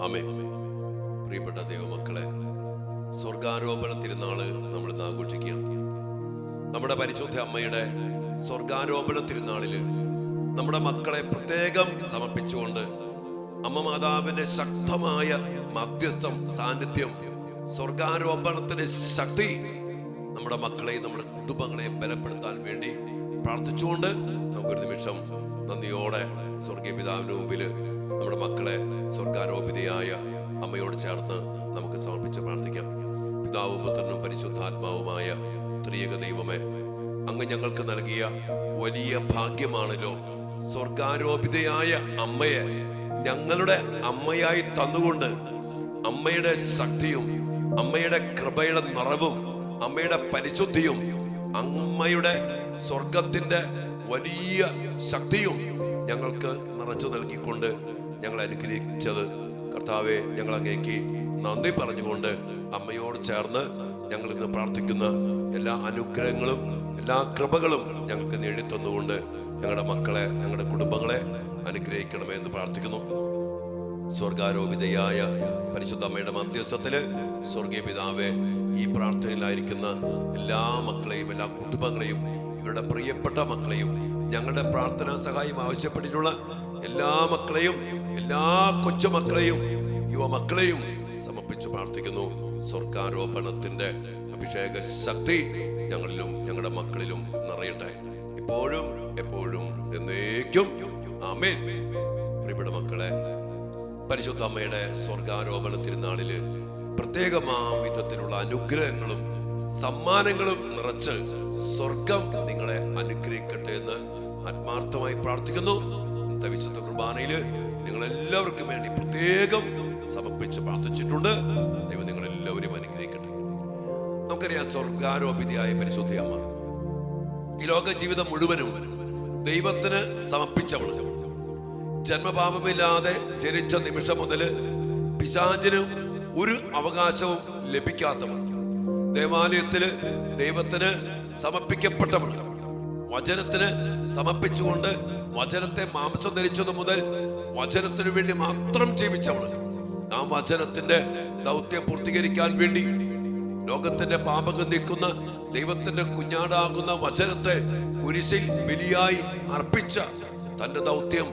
ആമേൻ. പ്രിയപ്പെട്ട ദൈവമക്കളെ, സ്വർഗാരോപണ തിരുനാള് നമ്മൾ ഇന്ന് ആഘോഷിക്കുക. നമ്മുടെ പരിശുദ്ധ അമ്മയുടെ സ്വർഗാരോപണ തിരുനാളില് നമ്മുടെ മക്കളെ പ്രത്യേകം സമർപ്പിച്ചുകൊണ്ട് അമ്മ മാതാവിന്റെ ശക്തമായ മധ്യസ്ഥം സാന്നിധ്യം, സ്വർഗാരോപണത്തിന്റെ ശക്തി നമ്മുടെ മക്കളെയും നമ്മുടെ കുടുംബങ്ങളെയും ബലപ്പെടുത്താൻ വേണ്ടി പ്രാർത്ഥിച്ചുകൊണ്ട് നമുക്കൊരു നിമിഷം നന്ദിയോടെ സ്വർഗീയ പിതാവിന്റെ മുമ്പിൽ നമ്മുടെ മക്കളെ സ്വർഗാരോപിതയായ അമ്മയോട് ചേർന്ന് നമുക്ക് സമർപ്പിച്ച് പ്രാർത്ഥിക്കാം. പിതാവും പുത്രനും പരിശുദ്ധാത്മാവുമായ ത്രിയേക ദൈവമേ, അങ്ങ് ഞങ്ങൾക്ക് നൽകിയ വലിയ ഭാഗ്യമാണല്ലോ സ്വർഗാരോപിതയായ അമ്മയെ ഞങ്ങളുടെ അമ്മയായി തന്നുകൊണ്ട് അമ്മയുടെ ശക്തിയും അമ്മയുടെ കൃപയുടെ നിറവും അമ്മയുടെ പരിശുദ്ധിയും അമ്മയുടെ സ്വർഗത്തിന്റെ വലിയ ശക്തിയും ഞങ്ങൾക്ക് നിറച്ചു നൽകിക്കൊണ്ട് ഞങ്ങൾ അനുഗ്രഹിച്ചത് കർത്താവെ, ഞങ്ങൾ അങ്ങേക്ക് നന്ദി പറഞ്ഞുകൊണ്ട് അമ്മയോട് ചേർന്ന് ഞങ്ങൾ ഇന്ന് പ്രാർത്ഥിക്കുന്ന എല്ലാ അനുഗ്രഹങ്ങളും എല്ലാ കൃപകളും ഞങ്ങൾക്ക് നേടിത്തന്നുകൊണ്ട് ഞങ്ങളുടെ മക്കളെ, ഞങ്ങളുടെ കുടുംബങ്ങളെ അനുഗ്രഹിക്കണമേ എന്ന് പ്രാർത്ഥിക്കുന്നു. സ്വർഗാരോപിതയായ പരിശുദ്ധ അമ്മയുടെ മധ്യസ്ഥത്തില് സ്വർഗീയ പിതാവെ, ഈ പ്രാർത്ഥനയിലായിരിക്കുന്ന എല്ലാ മക്കളെയും എല്ലാ കുടുംബങ്ങളെയും ഇവരുടെ പ്രിയപ്പെട്ട മക്കളെയും ഞങ്ങളുടെ പ്രാർത്ഥനാ സഹായം ആവശ്യപ്പെട്ടിട്ടുള്ള എല്ലാ മക്കളെയും എല്ലാ കൊച്ചുമക്കളെയും യുവമക്കളെയും സമർപ്പിച്ച് പ്രാർത്ഥിക്കുന്നു. സ്വർഗാരോപണത്തിന്റെ അഭിഷേക ശക്തി ഞങ്ങളിലും ഞങ്ങളുടെ മക്കളിലും നിറയട്ടെ, ഇപ്പോഴും എപ്പോഴും എന്നേക്കും. ആമേൻ. പ്രിയപ്പെട്ട മക്കളെ, പരിശുദ്ധ അമ്മയുടെ സ്വർഗാരോപണ തിരുനാളില് പ്രത്യേകമാ വിധത്തിലുള്ള അനുഗ്രഹങ്ങളും സമ്മാനങ്ങളും നിറച്ച് സ്വർഗം നിങ്ങളെ അനുഗ്രഹിക്കട്ടെ എന്ന് ആത്മാർത്ഥമായി പ്രാർത്ഥിക്കുന്നു. വിശുദ്ധ കുർബാനയില് നിങ്ങൾ എല്ലാവർക്കും വേണ്ടി പ്രത്യേകം സമർപ്പിച്ച് പ്രാർത്ഥിച്ചിട്ടുണ്ട്. ദൈവം നിങ്ങളെല്ലാവരും അനുഗ്രഹിക്കട്ടെ. നമുക്കറിയാം, സ്വർഗാരോപിതയായ പരിശുദ്ധ അമ്മ ഈ ലോക ജീവിതം മുഴുവനും ദൈവത്തിന് സമർപ്പിച്ചവൾ, ജന്മപാപമില്ലാതെ ജനിച്ച നിമിഷം മുതൽ പിശാചിന് ഒരു അവകാശവും ലഭിക്കാത്തവൾ, ദേവാലയത്തില് ദൈവത്തിന് സമർപ്പിക്കപ്പെട്ടവൾ, വചനത്തിന് സമർപ്പിച്ചുകൊണ്ട് വചനത്തെ മാംസം ധരിച്ചത് മുതൽ വചനത്തിനു വേണ്ടി മാത്രം ജീവിച്ചവൾ, ആ വചനത്തിന്റെ ദൗത്യം പൂർത്തീകരിക്കാൻ വേണ്ടി ലോകത്തിന്റെ പാപങ്ങൾ നീക്കുന്ന ദൈവത്തിന്റെ കുഞ്ഞാടാകുന്ന വചനത്തെ കുരിശിൽ ബലിയായി അർപ്പിച്ച തന്റെ ദൗത്യം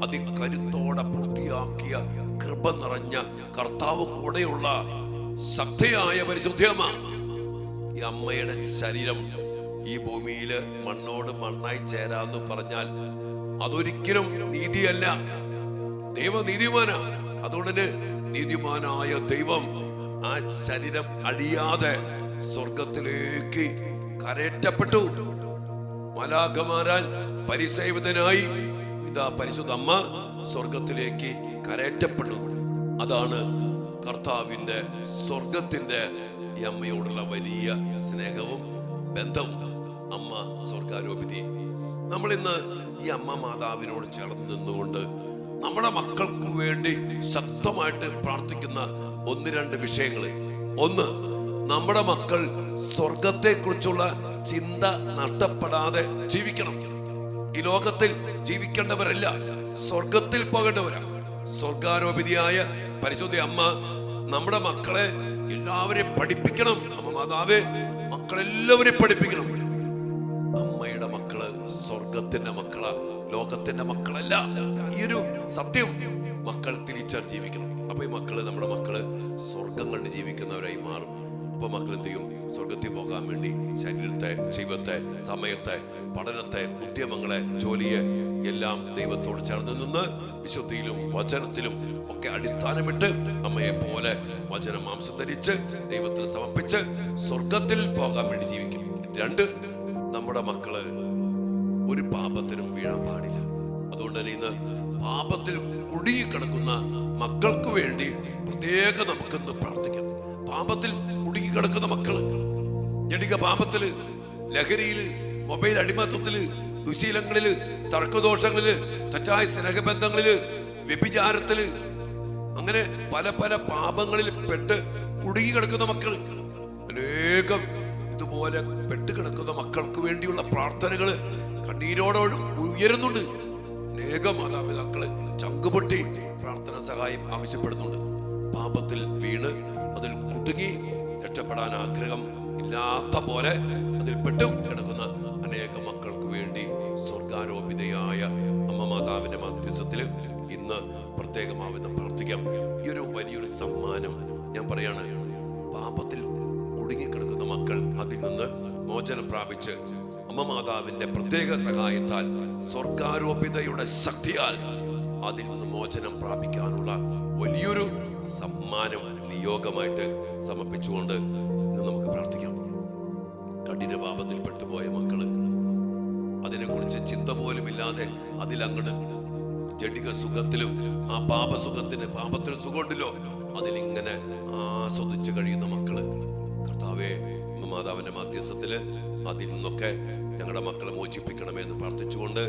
അതികരുത്തോടെ പൂർത്തിയാക്കിയ കൃപ നിറഞ്ഞ കർത്താവ് കൂടെയുള്ള ശക്തിയായ പരിശുദ്ധയമ്മ. ഈ അമ്മയുടെ ശരീരം ഈ ഭൂമിയില് മണ്ണോട് മണ്ണായി ചേരാന്ന് പറഞ്ഞാൽ അതൊരിക്കലും നീതിയല്ല. ദൈവം നീതിമാനാ. അതുകൊണ്ട് നീതിമാനായ ദൈവം ആ ശരീരം അഴിയാതെ സ്വർഗത്തിലേക്ക് കരയറ്റപ്പെട്ടു. മാലാഖമാരാൽ പരിസേവിതനായി ഇതാ പരിശുദ്ധ അമ്മ സ്വർഗത്തിലേക്ക് കരയറ്റപ്പെട്ടു. അതാണ് കർത്താവിന്റെ സ്വർഗത്തിന്റെ ഈ അമ്മയോടുള്ള വലിയ സ്നേഹവും ബന്ധവും. അമ്മ സ്വർഗാരോപിതി. നമ്മൾ ഇന്ന് ഈ അമ്മ മാതാവിനോട് ചേർന്ന് നിന്നുകൊണ്ട് നമ്മുടെ മക്കൾക്ക് വേണ്ടി ശക്തമായിട്ട് പ്രാർത്ഥിക്കുന്ന ഒന്ന് രണ്ട് വിഷയങ്ങൾ. ഒന്ന്, നമ്മുടെ മക്കൾ സ്വർഗത്തെ കുറിച്ചുള്ള ചിന്ത നഷ്ടപ്പെടാതെ ജീവിക്കണം. ഈ ലോകത്തിൽ ജീവിക്കേണ്ടവരല്ല, സ്വർഗത്തിൽ പോകേണ്ടവരാ. സ്വർഗാരോപിതിയായ പരിശുദ്ധ അമ്മ നമ്മുടെ മക്കളെ എല്ലാവരെയും പഠിപ്പിക്കണം. അമ്മ മാതാവേ, മക്കളെല്ലാവരെയും പഠിപ്പിക്കണം. അമ്മയുടെ മക്കള് സ്വർഗത്തിന്റെ മക്കളാ, ലോകത്തിന്റെ മക്കളല്ല. ഈ ഒരു സത്യം മക്കൾ തിരിച്ചറിഞ്ഞ് ജീവിക്കണം. അപ്പൊ ഈ മക്കള്, നമ്മുടെ മക്കള് സ്വർഗം കണ്ട് ജീവിക്കുന്നവരായി മാറും. അപ്പൊ മക്കൾ എന്ത് ചെയ്യും? സ്വർഗത്തിൽ പോകാൻ വേണ്ടി ശരീരത്തെ, ജീവിതത്തെ, സമയത്തെ, പഠനത്തെ, ഉദ്യമങ്ങളെ, ജോലിയെ എല്ലാം ദൈവത്തോട് ചേർന്ന് നിന്ന് വിശുദ്ധിയിലും വചനത്തിലും ഒക്കെ അടിസ്ഥാനമിട്ട് അമ്മയെ പോലെ വചനം മാംസം ധരിച്ച് ദൈവത്തിന് സമർപ്പിച്ച് സ്വർഗത്തിൽ പോകാൻ വേണ്ടി ജീവിക്കും. രണ്ട്, നമ്മുടെ മക്കള് ഒരു പാപത്തിനും വീഴാൻ പാടില്ല. അതുകൊണ്ട് തന്നെ ഇന്ന് പാപത്തിൽ കുടുങ്ങിക്കിടക്കുന്ന മക്കൾക്ക് വേണ്ടി പ്രത്യേകം നമുക്കിന്ന് പ്രാർത്ഥിക്കാം. പാപത്തിൽ കുടുങ്ങിക്കിടക്കുന്ന മക്കള്, ജടിക പാപത്തില്, ലഹരിയില്, മൊബൈൽ അടിമത്വത്തില്, ദുശീലങ്ങളില്, തർക്കദോഷങ്ങളില്, തെറ്റായ സ്നേഹബന്ധങ്ങളില്, വ്യഭിചാരത്തില്, അങ്ങനെ പല പല പാപങ്ങളിൽ പെട്ട് കുടുങ്ങിക്കിടക്കുന്ന മക്കൾ, അനേകം ഇതുപോലെ പെട്ടുകിടക്കുന്ന മക്കൾക്ക് വേണ്ടിയുള്ള പ്രാർത്ഥനകള് കണ്ണീരോടെ ഉയരുന്നുണ്ട്. അനേകം മാതാപിതാക്കള് ചങ്കുപൊട്ടി പ്രാർത്ഥന സഹായം ആവശ്യപ്പെടുന്നുണ്ട്. പാപത്തിൽ വീണ് അതിൽ കുടുങ്ങി രക്ഷപ്പെടാൻ ആഗ്രഹം ഇല്ലാത്ത പോലെ അതിൽ പെട്ടു കിടക്കുന്ന അനേകം മക്കൾക്ക് വേണ്ടി സ്വർഗാരോപിതയായ അമ്മ മാതാവിന്റെ മധ്യസ്ഥത്തിൽ ഇന്ന് പ്രത്യേകമാവിധം പ്രാർത്ഥിക്കാം. ഈ ഒരു വലിയൊരു സമ്മാനം ഞാൻ പറയാണ്. പാപത്തിൽ കുടുങ്ങിക്കിടക്കുന്ന മക്കൾ അതിൽ നിന്ന് മോചനം പ്രാപിച്ച് അമ്മ മാതാവിന്റെ പ്രത്യേക സഹായത്താൽ സ്വർഗാരോപിതയുടെ ശക്തിയാൽ അതിൽ നിന്ന് മോചനം പ്രാപിക്കാനുള്ള വലിയൊരു സമ്മാനം നിയോഗമായിട്ട് സമർപ്പിച്ചുകൊണ്ട് ഇന്ന് നമുക്ക് പ്രാർത്ഥിക്കാം. കഠിന പാപത്തിൽ പെട്ടുപോയ മക്കള്, അതിനെക്കുറിച്ച് ചിന്ത പോലും ഇല്ലാതെ അതിലങ്ങട് ജഡിക സുഖത്തിലും ആ പാപസുഖത്തിന് പാപത്തിന് സുഖമുണ്ടല്ലോ അതിലിങ്ങനെ ആസ്വദിച്ച് കഴിയുന്ന മക്കള്, കർത്താവേ മാതാവിന്റെ മധ്യസ്ഥത്തില് അതിൽ നിന്നൊക്കെ ഞങ്ങളുടെ മക്കളെ മോചിപ്പിക്കണമേ എന്ന് പ്രാർത്ഥിച്ചുകൊണ്ട്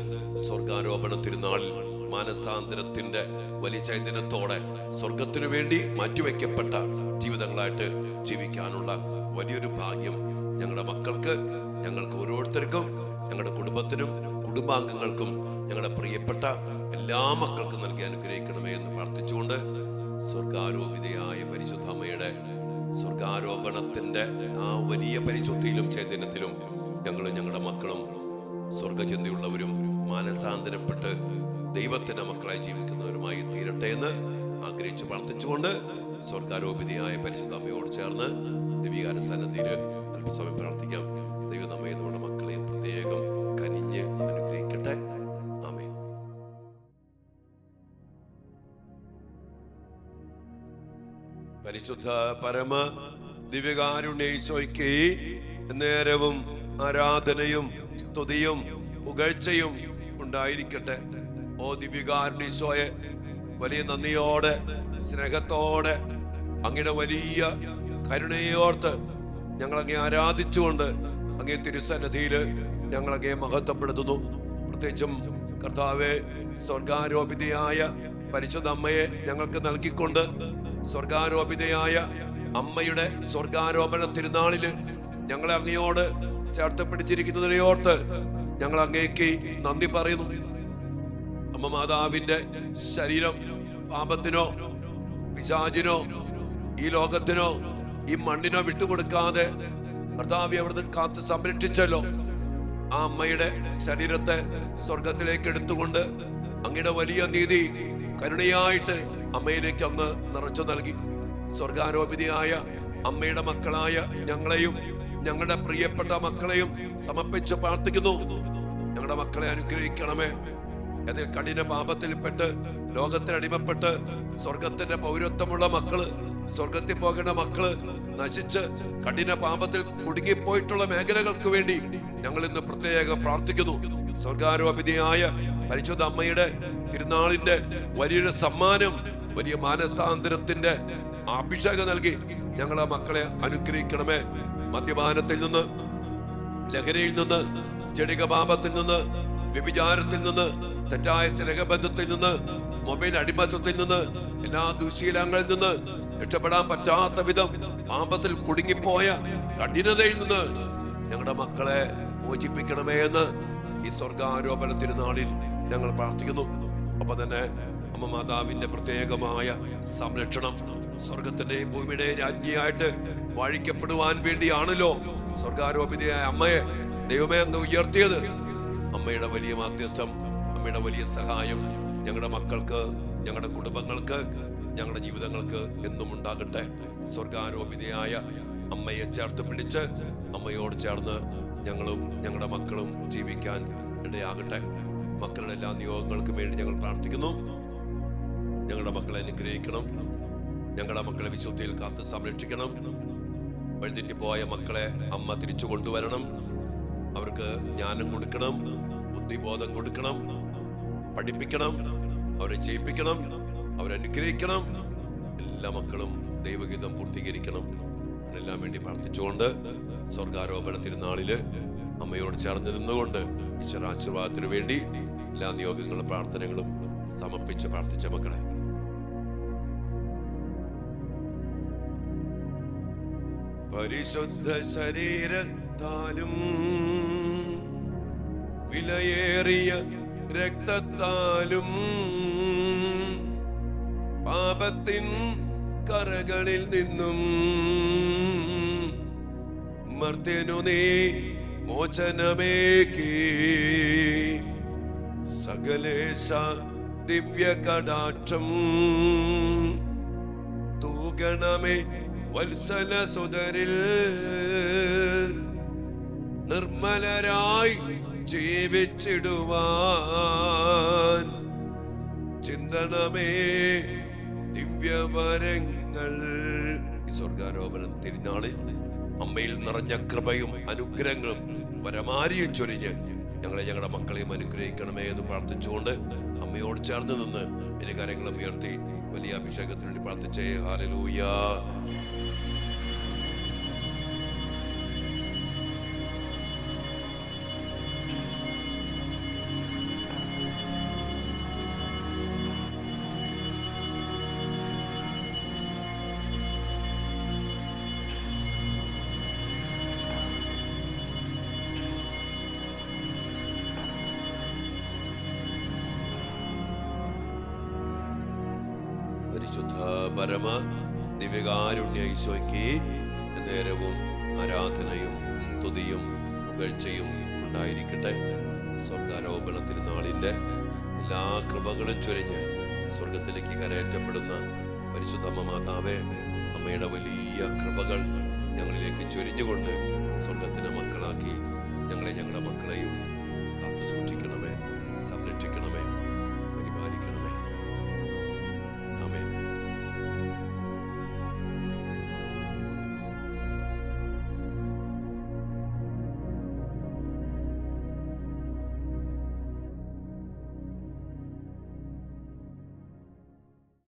സ്വർഗാരോപണ തിരുനാളിൽ മാനസാന്തരത്തിന്റെ വലിയ ചൈതന്യത്തോടെ സ്വർഗത്തിനു വേണ്ടി മാറ്റിവെക്കപ്പെട്ട ജീവിതങ്ങളായിട്ട് ജീവിക്കാനുള്ള വലിയൊരു ഭാഗ്യം ഞങ്ങളുടെ മക്കൾക്ക്, ഞങ്ങൾക്ക് ഓരോരുത്തർക്കും, ഞങ്ങളുടെ കുടുംബത്തിനും കുടുംബാംഗങ്ങൾക്കും ഞങ്ങളുടെ പ്രിയപ്പെട്ട എല്ലാ മക്കൾക്കും നൽകി അനുഗ്രഹിക്കണമേ എന്ന് പ്രാർത്ഥിച്ചുകൊണ്ട് സ്വർഗാരോപിതയായ പരിശുദ്ധ അമ്മയുടെ സ്വർഗാരോപണത്തിന്റെ ആ വലിയ പരിശുദ്ധിയിലും ചൈതന്യത്തിലും ഞങ്ങളും ഞങ്ങളുടെ മക്കളും സ്വർഗചിന്തയുള്ളവരും മാനസാന്തരപ്പെട്ട് ദൈവത്തിന്റെ മക്കളായി ജീവിക്കുന്നവരുമായി തീരട്ടെ എന്ന് ആഗ്രഹിച്ച് പ്രാർത്ഥിച്ചുകൊണ്ട് സ്വർഗാരോപിതയായ പരിശുദ്ധ അമ്മയോട് ചേർന്ന് ദിവ്യകാര സന്നിധിയിൽ അല്പസമയം പ്രാർത്ഥിക്കാം. ദൈവം നമ്മെ നമ്മുടെ മക്കളെയും പ്രത്യേകം കനിഞ്ഞ് അനുഗ്രഹിക്കട്ടെ. ആമേൻ. പരിശുദ്ധ പരമ ദിവ്യകാരുണ്യേശോയ്ക്ക് നേരവും ആരാധനയും സ്തുതിയും പുകഴ്ചയും ഉണ്ടായിരിക്കട്ടെ. ഓ ദിവ്യകാരുണ്യേശോയെ, വലിയ നന്ദിയോടെ സ്നേഹത്തോടെ അങ്ങയുടെ വലിയ കരുണയോർത്ത് ഞങ്ങൾ അങ്ങേ ആരാധിച്ചുകൊണ്ട് അങ്ങേ തിരുസന്നിധിയില് ഞങ്ങൾ അങ്ങേ മഹത്വപ്പെടുത്തുന്നു. പ്രത്യേകിച്ചും കർത്താവെ, സ്വർഗാരോപിതയായ പരിശുദ്ധ അമ്മയെ ഞങ്ങൾക്ക് നൽകിക്കൊണ്ട് സ്വർഗാരോപിതയായ അമ്മയുടെ സ്വർഗാരോപണ തിരുനാളില് ഞങ്ങളെ അങ്ങയോട് ചേർത്ത് പിടിച്ചിരിക്കുന്നതിനെ ഓർത്ത് ഞങ്ങൾ അങ്ങേക്ക് നന്ദി പറയുന്നു. അമ്മ മാതാവിന്റെ ശരീരം പാപത്തിനോ പിശാചിനോ ഈ ലോകത്തിനോ ഈ മണ്ണിനോ വിട്ടുകൊടുക്കാതെ കർത്താവെ അവിടുന്ന് കാത്ത് സംരക്ഷിച്ചല്ലോ. ആ അമ്മയുടെ ശരീരത്തെ സ്വർഗത്തിലേക്ക് എടുത്തുകൊണ്ട് അങ്ങയുടെ വലിയ നീതി കരുണയായിട്ട് അമ്മയിലേക്ക് അങ്ങ് നിറച്ചു നൽകി. സ്വർഗാരോപിതയായ അമ്മയുടെ മക്കളായ ഞങ്ങളെയും ഞങ്ങളുടെ പ്രിയപ്പെട്ട മക്കളെയും സമർപ്പിച്ച് പ്രാർത്ഥിക്കുന്നു. ഞങ്ങളുടെ മക്കളെ അനുഗ്രഹിക്കണമേ. അതിൽ കഠിന പാപത്തിൽപ്പെട്ട് ലോകത്തിനടിമപ്പെട്ട് സ്വർഗത്തിന്റെ പൗരത്വമുള്ള മക്കള്, സ്വർഗത്തിൽ പോകേണ്ട മക്കള് നശിച്ച് കഠിന പാപത്തിൽ കുടുങ്ങിപ്പോയിട്ടുള്ള മേഖലകൾക്ക് വേണ്ടി ഞങ്ങൾ ഇന്ന് പ്രത്യേകം പ്രാർത്ഥിക്കുന്നു. സ്വർഗാരോപിതയായ പരിശുദ്ധ അമ്മയുടെ തിരുനാളിന്റെ വലിയൊരു സമ്മാനം, വലിയ മാനസാന്തരത്തിന്റെ അഭിഷേകം നൽകി ഞങ്ങളെ മക്കളെ അനുഗ്രഹിക്കണമേ. മദ്യപാനത്തിൽ നിന്ന്, ലഹരിയിൽ നിന്ന്, ജഡിക പാപത്തിൽ നിന്ന്, വ്യഭിചാരത്തിൽ നിന്ന്, തെറ്റായ സ്നേഹബന്ധത്തിൽ നിന്ന്, മൊബൈൽ അടിമത്തത്തിൽ നിന്ന്, എല്ലാ ദുശീലങ്ങളിൽ നിന്ന് രക്ഷപ്പെടാൻ പറ്റാത്ത വിധം പാപത്തിൽ കുടുങ്ങിപ്പോയ കഠിനതയിൽ നിന്ന് ഞങ്ങളുടെ മക്കളെ മോചിപ്പിക്കണമേ എന്ന് ഈ സ്വർഗാരോപണ തിരുനാളിൽ ഞങ്ങൾ പ്രാർത്ഥിക്കുന്നു. ഒപ്പം തന്നെ അമ്മ മാതാവിന്റെ പ്രത്യേകമായ സംരക്ഷണം, സ്വർഗത്തിന്റെയും ഭൂമിയുടെയും രാജ്ഞിയായിട്ട് വാഴിക്കപ്പെടുവാൻ വേണ്ടിയാണല്ലോ സ്വർഗാരോപിതയായ അമ്മയെ ദൈവമേ അങ്ങ് ഉയർത്തിയത്. അമ്മയുടെ വലിയ മാധ്യസ്ഥം, അമ്മയുടെ വലിയ സഹായം ഞങ്ങളുടെ മക്കൾക്ക്, ഞങ്ങളുടെ കുടുംബങ്ങൾക്ക്, ഞങ്ങളുടെ ജീവിതങ്ങൾക്ക് എന്നും ഉണ്ടാകട്ടെ. സ്വർഗാരോപിതയായ അമ്മയെ ചേർത്ത് പിടിച്ച് അമ്മയോട് ചേർന്ന് ഞങ്ങളും ഞങ്ങളുടെ മക്കളും ജീവിക്കാൻ ഇടയാകട്ടെ. മക്കളുടെ എല്ലാ നിയോഗങ്ങൾക്കും വേണ്ടി ഞങ്ങൾ പ്രാർത്ഥിക്കുന്നു. ഞങ്ങളുടെ മക്കളെ അനുഗ്രഹിക്കണം. ഞങ്ങളുടെ മക്കളെ വിശുദ്ധിയിൽ കാത്ത് സംരക്ഷിക്കണം. വഴിതെറ്റിപ്പോയ മക്കളെ അമ്മ തിരിച്ചു കൊണ്ടുവരണം. അവർക്ക് ജ്ഞാനം കൊടുക്കണം, ബുദ്ധിബോധം കൊടുക്കണം, പഠിപ്പിക്കണം, അവരെ ജയിപ്പിക്കണം, അവരനുഗ്രഹിക്കണം. എല്ലാ മക്കളും ദൈവഗീതം പൂർത്തീകരിക്കണം. അതിനെല്ലാം വേണ്ടി പ്രാർത്ഥിച്ചുകൊണ്ട് സ്വർഗാരോപണ തിരുനാളില് അമ്മയോട് ചേർന്ന് നിന്നുകൊണ്ട് ഈശ്വരാശീർവാദത്തിനു വേണ്ടി എല്ലാ നിയോഗങ്ങളും പ്രാർത്ഥനകളും സമർപ്പിച്ച് പ്രാർത്ഥിച്ച മക്കളെ, പരിശുദ്ധ ശരീരത്താലും വിലയേറിയ രക്തത്താലും പാപത്തിൻ കറകളിൽ നിന്നും മർത്യനു നീ മോചനമേകി. സകലേശ ദിവ്യ കടാക്ഷം തൂകണമേ വത്സല സുതരിൽ. നിർമ്മലരായി ജീവിച്ചിടുവാൻ ചിന്തണമേ ദിവ്യവരങ്ങൾ. ഈ സ്വർഗാരോപണ തിരുനാളിൽ അമ്മയിൽ നിറഞ്ഞ കൃപയും അനുഗ്രഹങ്ങളും വരമാരിയും ചൊരിഞ്ഞ് ഞങ്ങളുടെ മക്കളെയും അനുഗ്രഹിക്കണമേ എന്ന് പ്രാർത്ഥിച്ചുകൊണ്ട് അമ്മയോട് ചേർന്ന് നിന്ന് എന്റെ കാര്യങ്ങളും ഉയർത്തി വലിയ അഭിഷേകത്തിന് വേണ്ടി പ്രാർത്ഥിച്ചേ. ഹല്ലേലൂയ. പരിശുദ്ധ പരമ ദിവ്യകാരുണ്യ ഈശോയ്ക്ക് നേരവും ആരാധനയും സ്തുതിയും പുകഴ്ചയും ഉണ്ടായിരിക്കട്ടെ. സ്വർഗാരോപണ തിരുനാളിന്റെ എല്ലാ കൃപകളും ചൊരിഞ്ഞ് സ്വർഗത്തിലേക്ക് കരയറ്റപ്പെടുന്ന പരിശുദ്ധ മാതാവേ, അമ്മയുടെ വലിയ കൃപകൾ ഞങ്ങളിലേക്ക് ചൊരിഞ്ഞുകൊണ്ട് സ്വർഗത്തിന്റെ മക്കളാക്കി ഞങ്ങളെ ഞങ്ങളുടെ മക്കളെയും കാത്തു സൂക്ഷിക്കണമേ, സംരക്ഷിക്കണമേ.